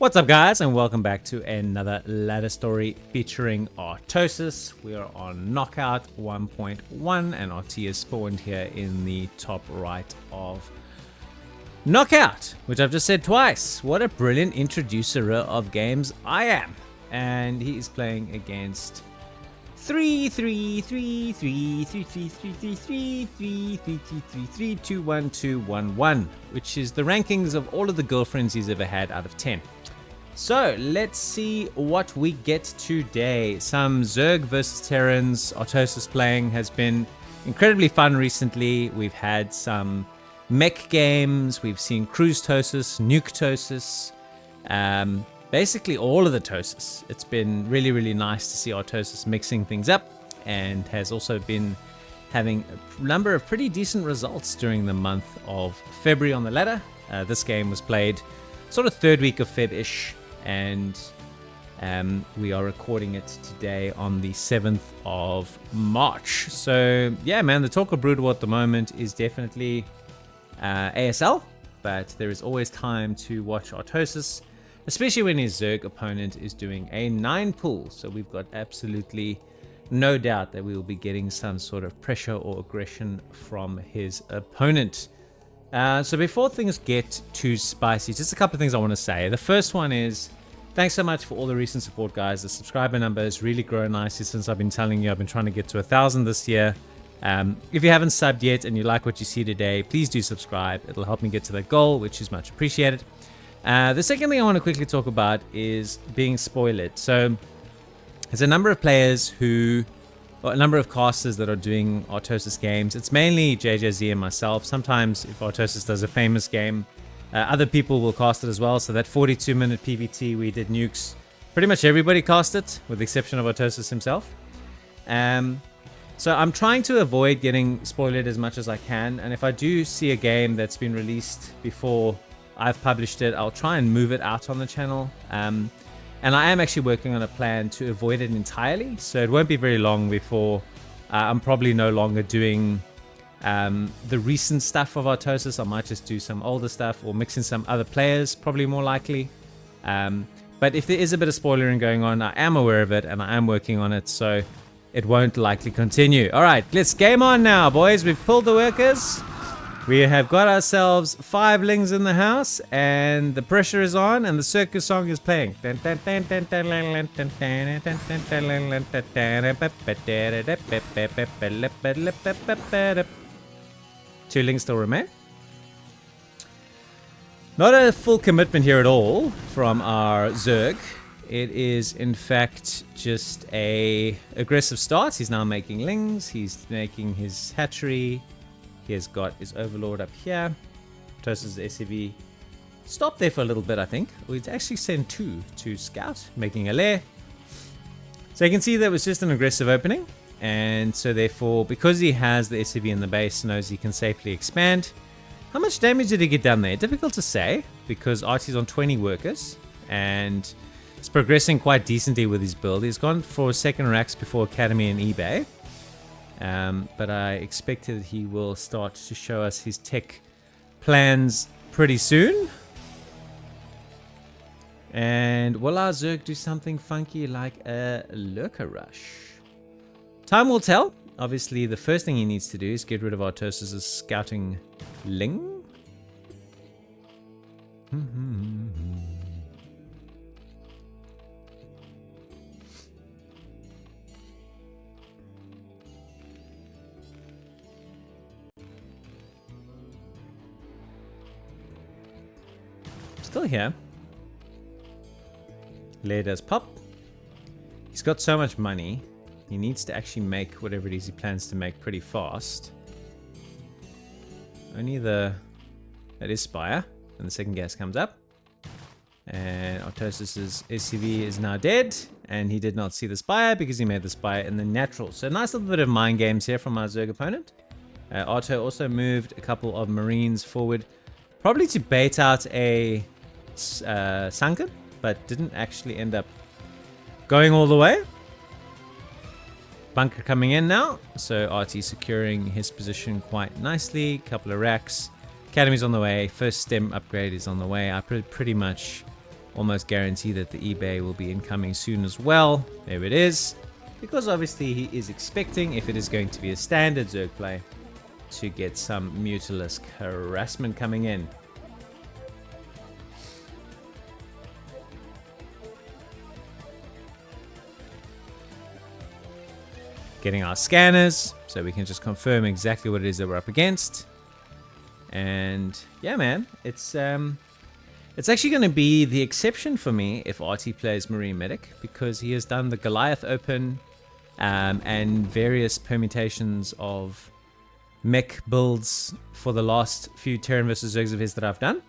What's up, guys, and welcome back to another ladder story featuring Artosis. We are on Knockout 1.1 and RT is spawned here in the top right of Knockout, which I've just said twice. What a brilliant introducer of games I am. And he is playing against 3-3-3-3-3-3-3-3-3-3-3-3-2-1-2-1-1, which is the rankings of all of the girlfriends he's ever had out of 10. So let's see what we get today. Some Zerg versus Terrans Artosis playing has been incredibly fun recently. We've had some mech games, we've seen Cruise Tosis, Nuke Tosis, basically all of the Tosis. It's been really nice to see Artosis mixing things up, and has also been having a number of pretty decent results during the month of February on the ladder. This game was played sort of third week of Feb-ish, and we are recording it today on the 7th of March. So yeah, man, the talk of Broodwar at the moment is definitely ASL, but there is always time to watch Artosis, especially when his Zerg opponent is doing a 9 pull. So we've got absolutely no doubt that we will be getting some sort of pressure or aggression from his opponent. So before things get too spicy, just a couple of things I want to say. The first one is, thanks so much for all the recent support, guys. The subscriber number has really grown nicely since I've been telling you. I've been trying to get to 1,000 this year. If you haven't subbed yet and you like what you see today, please do subscribe. It'll help me get to that goal, which is much appreciated. The second thing I want to quickly talk about is being spoiled. So there's a number of players a number of casters that are doing Artosis games. It's mainly JJZ and myself. Sometimes if Artosis does a famous game, other people will cast it as well. So that 42-minute PVT we did nukes, pretty much everybody cast it, with the exception of Artosis himself. So I'm trying to avoid getting spoiled as much as I can. And if I do see a game that's been released before I've published it, I'll try and move it out on the channel. And I am actually working on a plan to avoid it entirely. So it won't be very long before I'm probably no longer doing the recent stuff of Artosis. I might just do some older stuff or mix in some other players, probably more likely. But if there is a bit of spoilering going on, I am aware of it and I am working on it. So it won't likely continue. All right, let's game on now, boys. We've pulled the workers. We have got ourselves 5 lings in the house, and the pressure is on, and the circus song is playing. 2 lings still remain. Not a full commitment here at all from our Zerg. It is, in fact, just a aggressive start. He's now making lings. He's making his hatchery. He has got his Overlord up here. Artosis' SCV stopped there for a little bit, I think. We'd actually send 2 to scout, making a lair. So you can see that was just an aggressive opening. And so therefore, because he has the SCV in the base, knows he can safely expand. How much damage did he get done there? Difficult to say, because RT's on 20 workers. And he's progressing quite decently with his build. He's gone for second racks before Academy and eBay. But I expected he will start to show us his tech plans pretty soon. And will our Zerg do something funky like a lurker rush? Time will tell. Obviously, the first thing he needs to do is get rid of Artosis' scouting ling. Still here. Lair does pop. He's got so much money. He needs to actually make whatever it is he plans to make pretty fast. Only that is Spire. And the second gas comes up. And Artosis' SCV is now dead. And he did not see the Spire because he made the Spire in the natural. So nice little bit of mind games here from our Zerg opponent. Arto also moved a couple of Marines forward. Probably to bait out a sunken, but didn't actually end up going all the way. Bunker coming in now, so RT securing his position quite nicely. Couple of racks. Academy's on the way. First stem upgrade is on the way. I pretty much almost guarantee that the eBay will be incoming soon as well. There it is. Because obviously he is expecting, if it is going to be a standard Zerg play, to get some Mutalisk harassment coming in. Getting our scanners so we can just confirm exactly what it is that we're up against. And yeah, man, it's actually going to be the exception for me if RT plays Marine Medic, because he has done the Goliath Open and various permutations of mech builds for the last few Terran versus Zergs of his that I've done.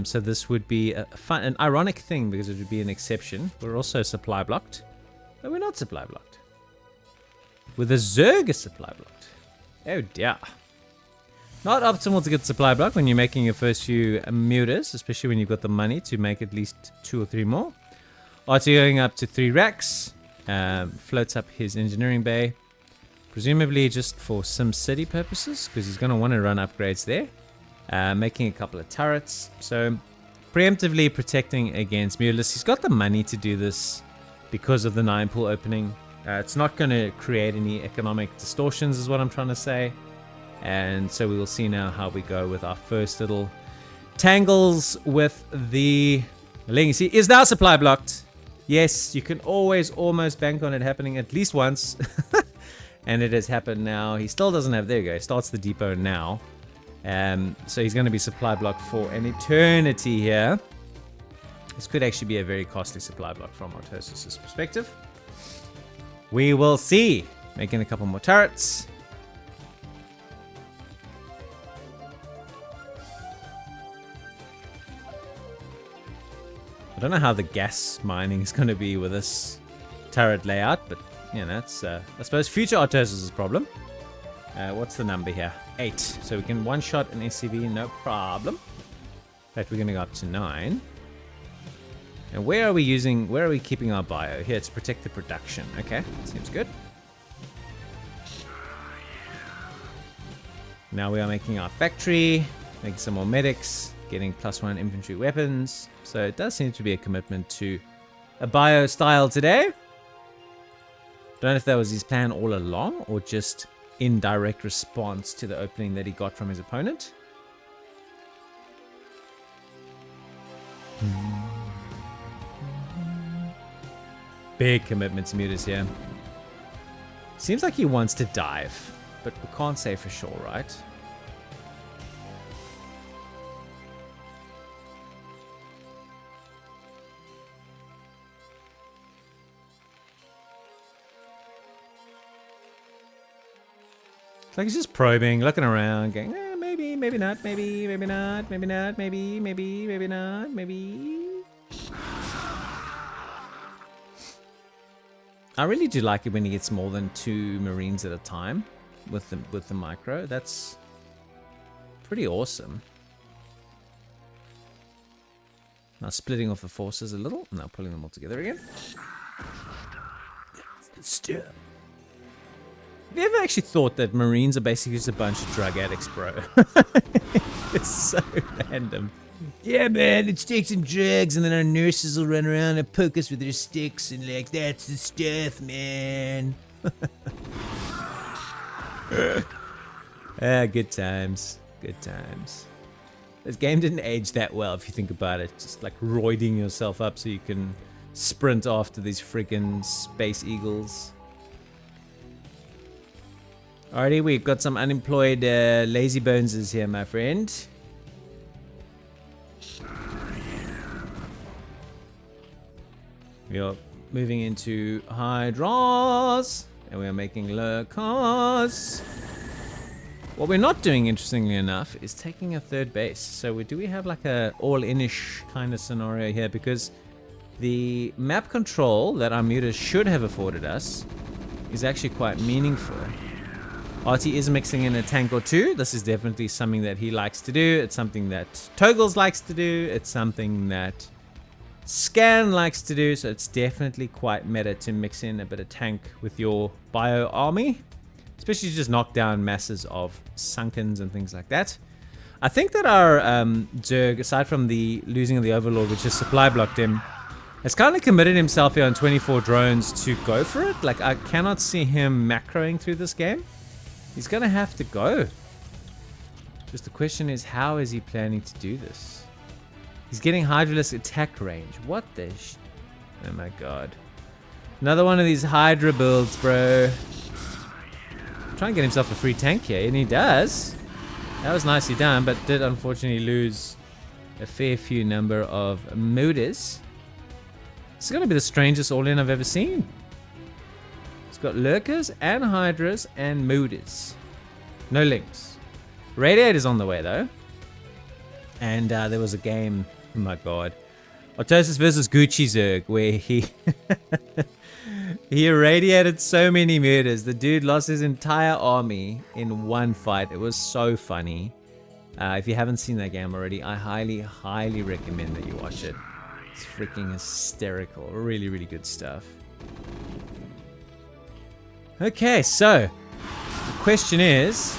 So this would be an ironic thing, because it would be an exception. We're also supply blocked, but we're not supply blocked. With a Zerg is supply blocked. Oh dear. Not optimal to get supply blocked when you're making your first few mutas, especially when you've got the money to make at least 2 or 3 more. RT going up to 3 racks. Floats up his engineering bay. Presumably just for SimCity purposes, because he's going to want to run upgrades there. Making a couple of turrets. So preemptively protecting against Mutalisk. He's got the money to do this because of the 9 pool opening. It's not going to create any economic distortions is what I'm trying to say. And so we will see now how we go with our first little tangles with the Legacy. Is now supply blocked? Yes, you can always almost bank on it happening at least once. And it has happened now. He still doesn't have, there you go, he starts the depot now. So he's going to be supply blocked for an eternity here. This could actually be a very costly supply block from Artosis' perspective. We will see. Making a couple more turrets. I don't know how the gas mining is going to be with this turret layout, but you know, that's I suppose future Artosis' problem. What's the number here? 8. So we can one-shot an SCV, no problem. In fact, we're going to go up to 9. And where are we keeping our bio? Here, to protect the production. Okay, seems good. Now we are making our factory, making some more medics, getting +1 infantry weapons. So it does seem to be a commitment to a bio style today. Don't know if that was his plan all along or just in direct response to the opening that he got from his opponent. Big commitment to Mutas here. Seems like he wants to dive, but we can't say for sure, right? It's like he's just probing, looking around, going, maybe, maybe not, maybe, maybe not, maybe not, maybe, maybe not, maybe. I really do like it when he gets more than 2 Marines at a time with the micro. That's pretty awesome. Now splitting off the forces a little, now pulling them all together again. Have you ever actually thought that Marines are basically just a bunch of drug addicts, bro? It's so random. Yeah, man, let's take some drugs and then our nurses will run around and poke us with their sticks and like, that's the stuff, man. Good times. Good times. This game didn't age that well if you think about it. Just like roiding yourself up so you can sprint after these freaking space eagles. Alrighty, we've got some unemployed lazy boneses here, my friend. We are moving into Hydras, and we are making Lurkars. What we're not doing, interestingly enough, is taking a 3rd base. So do we have like a all-in-ish kind of scenario here? Because the map control that our mutas should have afforded us is actually quite meaningful. RT is mixing in a tank or 2. This is definitely something that he likes to do. It's something that Toggles likes to do. It's something that Scan likes to do. So it's definitely quite meta to mix in a bit of tank with your bio army. Especially to just knock down masses of Sunkens and things like that. I think that our Zerg, aside from the losing of the Overlord, which has supply blocked him, has kind of committed himself here on 24 drones to go for it. Like, I cannot see him macroing through this game. He's going to have to go. Just the question is, how is he planning to do this? He's getting Hydralisk attack range. What the oh my god. Another one of these Hydra builds, bro. Try and get himself a free tank here, and he does. That was nicely done, but did unfortunately lose a fair few number of Mooders. This is going to be the strangest all-in I've ever seen. It's got Lurkers and Hydras and Mooders. No links. Radiator's on the way, though. And there was a game, oh my god. Artosis versus Gucci Zerg, where he... he irradiated so many murders. The dude lost his entire army in one fight. It was so funny. If you haven't seen that game already, I highly, highly recommend that you watch it. It's freaking hysterical. Really, really good stuff. Okay, so the question is...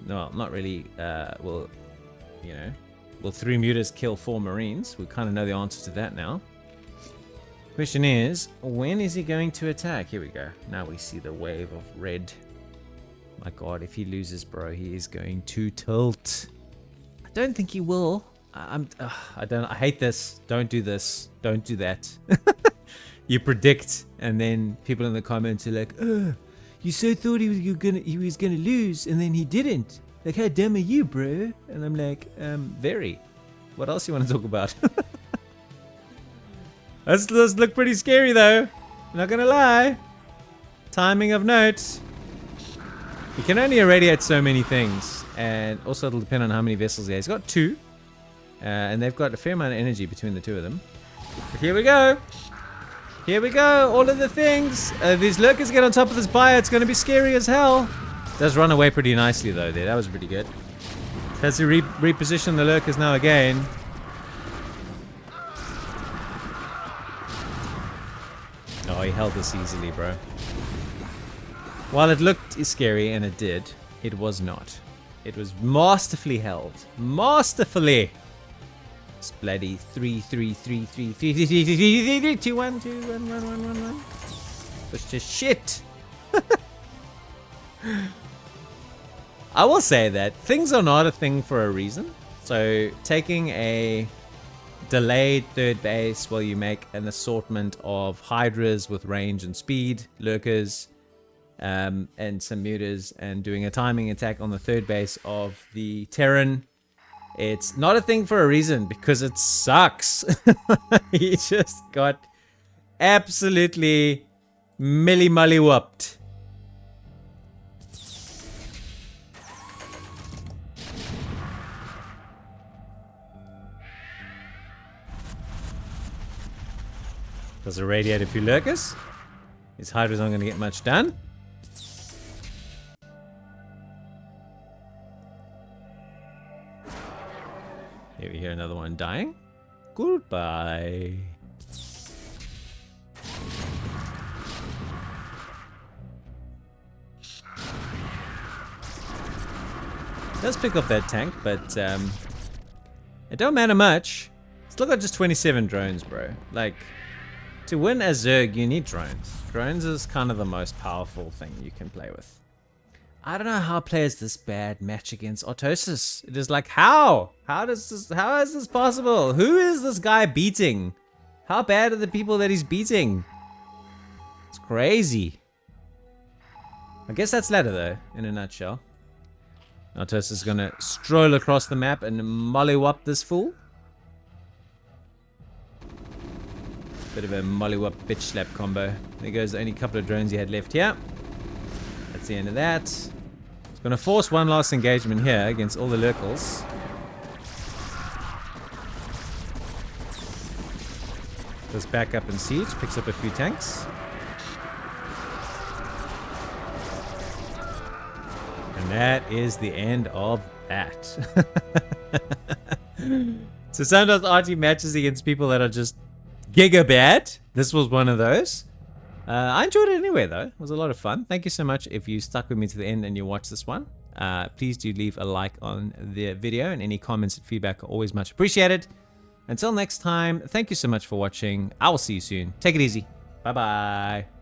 No, not really. Will 3 mutas kill 4 marines? We kind of know the answer to that now. Question is, when is he going to attack? Here we go. Now we see the wave of red. My god, if he loses, bro, he is going to tilt. I don't think he will. I hate this. Don't do this. Don't do that. You predict, and then people in the comments are like, you so thought he was gonna lose, and then he didn't. Like, how dumb are you, bro? And I'm like, very. What else you want to talk about? This look pretty scary, though. Not gonna lie. Timing of note. You can only irradiate so many things, and also it'll depend on how many vessels he has. He's got 2, and they've got a fair amount of energy between the 2 of them. But here we go. Here we go. All of the things. These lurkers get on top of this bio. It's going to be scary as hell. Does run away pretty nicely, though, there. That was pretty good. Has to reposition the lurkers now again. Oh, he held this easily, bro. While it looked scary, and it did, it was not. It was masterfully held. Masterfully! It's bloody 3, 3, 3, 3, 3, 3, 3, 3, 3, 3, 2, 1, 2, 1, 1, 1, 1, 1. Push to shit! I will say that things are not a thing for a reason. So, taking a delayed third base while you make an assortment of Hydras with range and speed, lurkers, and some mutas, and doing a timing attack on the third base of the Terran. It's not a thing for a reason, because it sucks. He just got absolutely milli-mully-whooped. Does irradiate a few lurkers. His Hydra's aren't going to get much done. Here we hear another one dying. Goodbye. Does pick up that tank, but it don't matter much. Still got just 27 drones, bro. Like, to win as Zerg, you need drones. Drones is kind of the most powerful thing you can play with. I don't know how players this bad match against Artosis. It is like, how? How is this possible? Who is this guy beating? How bad are the people that he's beating? It's crazy. I guess that's ladder though, in a nutshell. Artosis is gonna stroll across the map and mollywop this fool. Bit of a mollywop bitch slap combo. There goes the only couple of drones he had left here. That's the end of that. It's going to force one last engagement here against all the lurkers. Goes back up in siege, picks up a few tanks. And that is the end of that. So sometimes RT matches against people that are just giga bad. This was one of those. I enjoyed it anyway, though. It was a lot of fun. Thank you so much if you stuck with me to the end and you watched this one. Please do leave a like on the video, and any comments and feedback are always much appreciated. Until next time, thank you so much for watching. I will see you soon. Take it easy. Bye-bye.